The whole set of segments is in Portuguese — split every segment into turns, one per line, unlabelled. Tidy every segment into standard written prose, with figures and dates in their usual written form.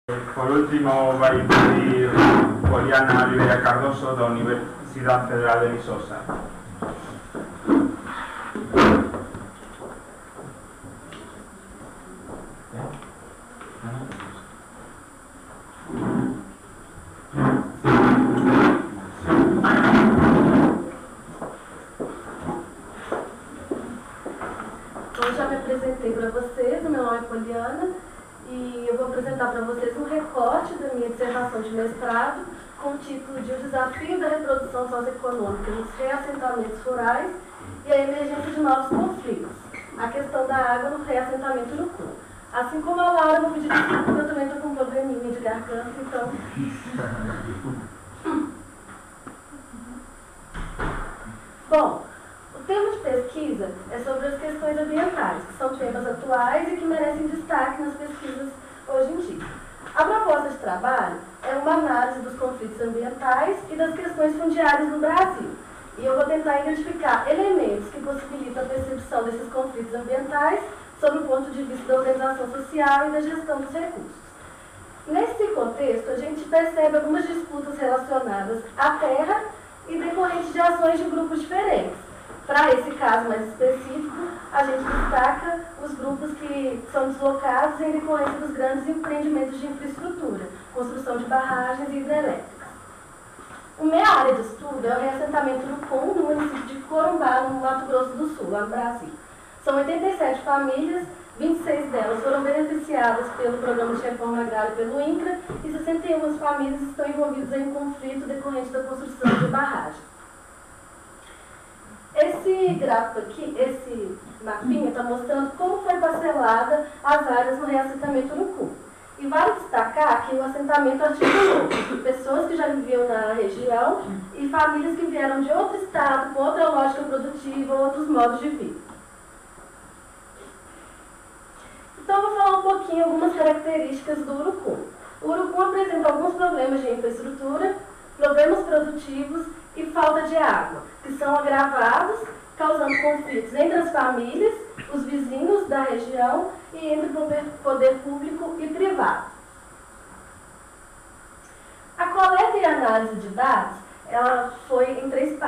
Por último, vai pedir Poliana Olivera Cardoso, da Universidade Federal de Viçosa.
Eu já me apresentei para vocês, meu nome é Poliana, e eu vou apresentar para vocês um recorte da minha dissertação de mestrado com o título de O Desafio da Reprodução Socioeconômica nos Reassentamentos Rurais e a Emergência de Novos Conflitos, a questão da água no reassentamento urucu. Assim como a Laura, eu vou pedir desculpa porque eu também estou com um probleminha de garganta, então... Bom, o tema de pesquisa é sobre as questões ambientais, que são temas atuais e que merecem destaque nas pesquisas hoje em dia. A proposta de trabalho é uma análise dos conflitos ambientais e das questões fundiárias no Brasil. E eu vou tentar identificar elementos que possibilitam a percepção desses conflitos ambientais sob o ponto de vista da organização social e da gestão dos recursos. Nesse contexto, a gente percebe algumas disputas relacionadas à terra e decorrentes de ações de grupos diferentes. Para esse caso mais específico, a gente destaca os grupos que são deslocados em decorrência dos grandes empreendimentos de infraestrutura, construção de barragens e hidrelétricas. Minha área de estudo é o reassentamento urucum no município de Corumbá, no Mato Grosso do Sul, lá no Brasil. São 87 famílias, 26 delas foram beneficiadas pelo Programa de Reforma Agrária pelo INCRA e 61 famílias estão envolvidas em um conflito decorrente da construção de barragem. Esse gráfico aqui, esse mapinha, está mostrando como foi parcelada as áreas no reassentamento urucum. E vale destacar que o assentamento articulou pessoas que já viviam na região e famílias que vieram de outro estado, com outra lógica produtiva, outros modos de vida. Então, eu vou falar um pouquinho algumas características do urucum. O urucum apresenta alguns problemas de infraestrutura, problemas produtivos e falta de água, que são agravados, causando conflitos entre as famílias, os vizinhos da região e entre o poder público e privado. A coleta e análise de dados ela foi em três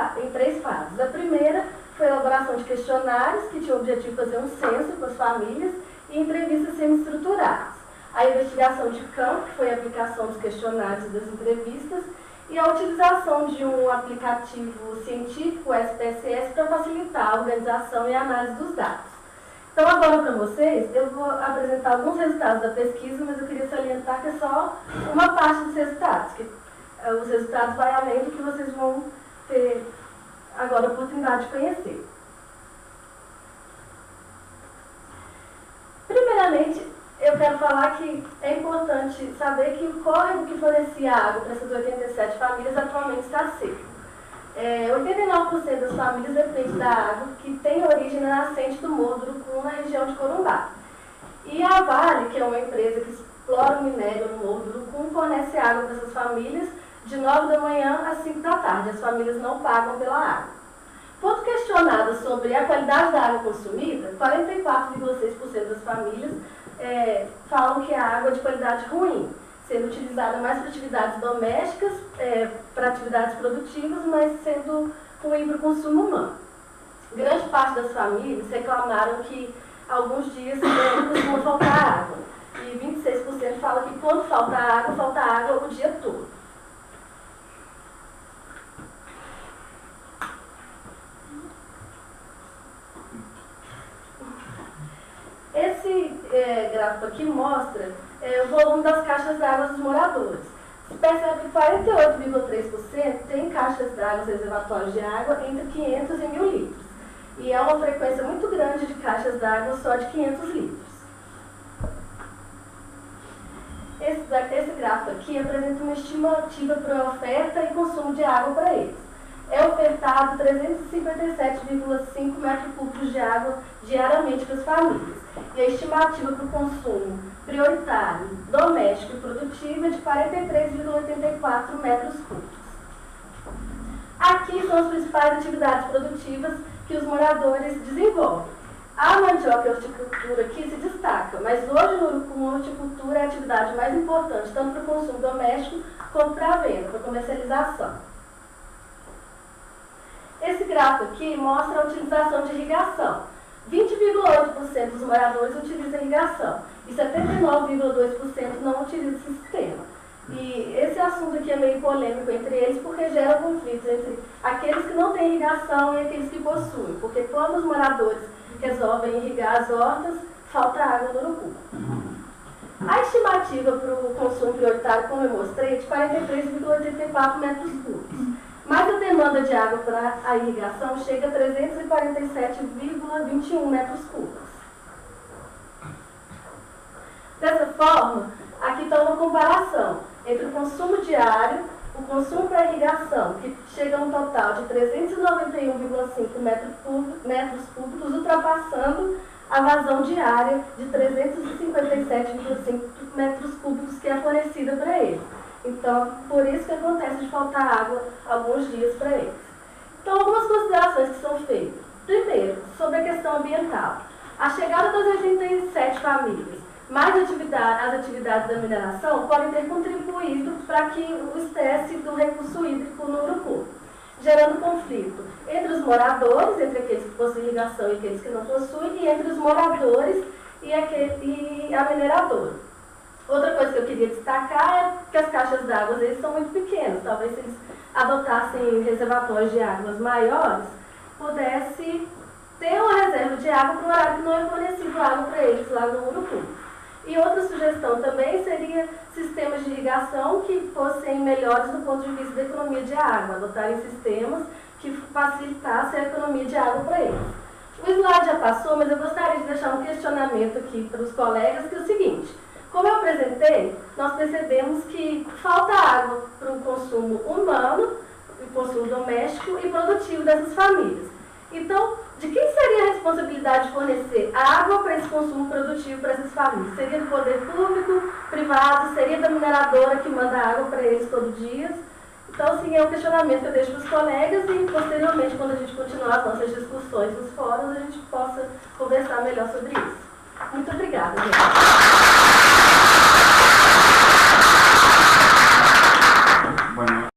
fases. A primeira foi a elaboração de questionários, que tinha o objetivo de fazer um censo com as famílias, e entrevistas semi-estruturadas. A investigação de campo, que foi a aplicação dos questionários e das entrevistas, e a utilização de um aplicativo científico, o SPSS, para facilitar a organização e a análise dos dados. Então, agora para vocês, eu vou apresentar alguns resultados da pesquisa, mas eu queria salientar que é só uma parte dos resultados, que os resultados vão além do que vocês vão ter agora a oportunidade de conhecer. Primeiramente, eu quero falar que é importante saber que o córrego que fornecia água para essas 87 famílias atualmente está seco. 89% das famílias dependem da água que tem origem na nascente do Morro do Urucum, na região de Corumbá. E a Vale, que é uma empresa que explora o minério no Morro do Urucum, fornece água para essas famílias de 9 da manhã às 5 da tarde. As famílias não pagam pela água. Quando questionadas sobre a qualidade da água consumida, 44,6% das famílias falam que a água é de qualidade ruim, sendo utilizada mais para atividades domésticas, para atividades produtivas, mas sendo ruim para o consumo humano. Grande parte das famílias reclamaram que alguns dias costuma faltar água, e 26% falam que quando falta água o dia todo. Esse gráfico aqui mostra o volume das caixas d'água dos moradores. Se percebe que 48,3% tem caixas d'água, reservatórios de água, entre 500 e 1.000 litros. E é uma frequência muito grande de caixas d'água só de 500 litros. Esse gráfico aqui apresenta uma estimativa para a oferta e consumo de água para eles. É ofertado 357,5 metros cúbicos de água diariamente para as famílias. E a estimativa para o consumo prioritário, doméstico e produtivo é de 43,84 metros cúbicos. Aqui são as principais atividades produtivas que os moradores desenvolvem. A mandioca e a horticultura aqui se destaca, mas hoje no Urucum a horticultura é a atividade mais importante, tanto para o consumo doméstico como para a venda, para a comercialização. Esse gráfico aqui mostra a utilização de irrigação. 20,8% dos moradores utilizam irrigação e 79,2% não utilizam esse sistema. E esse assunto aqui é meio polêmico entre eles porque gera conflitos entre aqueles que não têm irrigação e aqueles que possuem, porque quando os moradores resolvem irrigar as hortas, falta água no Urucum. A estimativa para o consumo prioritário, como eu mostrei, é de 43,84 metros cúbicos. Mas a demanda de água para a irrigação chega a 347,21 metros cúbicos. Dessa forma, aqui está uma comparação entre o consumo diário, o consumo para irrigação, que chega a um total de 391,5 metros cúbicos, ultrapassando a vazão diária de 357,5 metros cúbicos que é fornecida para eles. Então, por isso que acontece de faltar água alguns dias para eles. Então, algumas considerações que são feitas. Primeiro, sobre a questão ambiental. A chegada das 87 famílias, mais as atividades da mineração, podem ter contribuído para que o estresse do recurso hídrico no Urucum, gerando conflito entre os moradores, entre aqueles que possuem irrigação e aqueles que não possuem, e entre os moradores e a mineradora. Outra coisa que eu queria destacar é que as caixas d'água eles são muito pequenas. Talvez se eles adotassem reservatórios de águas maiores, pudesse ter uma reserva de água para o horário que não é fornecido água para eles lá no Urucum. E outra sugestão também seria sistemas de irrigação que fossem melhores do ponto de vista da economia de água, adotarem sistemas que facilitassem a economia de água para eles. O slide já passou, mas eu gostaria de deixar um questionamento aqui para os colegas, que é o seguinte: como eu apresentei, nós percebemos que falta água para o consumo humano, o consumo doméstico e produtivo dessas famílias. Então, de quem seria a responsabilidade de fornecer água para esse consumo produtivo para essas famílias? Seria do poder público, privado? Seria da mineradora que manda água para eles todo dia? Então, sim, é um questionamento que eu deixo para os colegas e, posteriormente, quando a gente continuar as nossas discussões nos fóruns, a gente possa conversar melhor sobre isso. Muito obrigada, gente.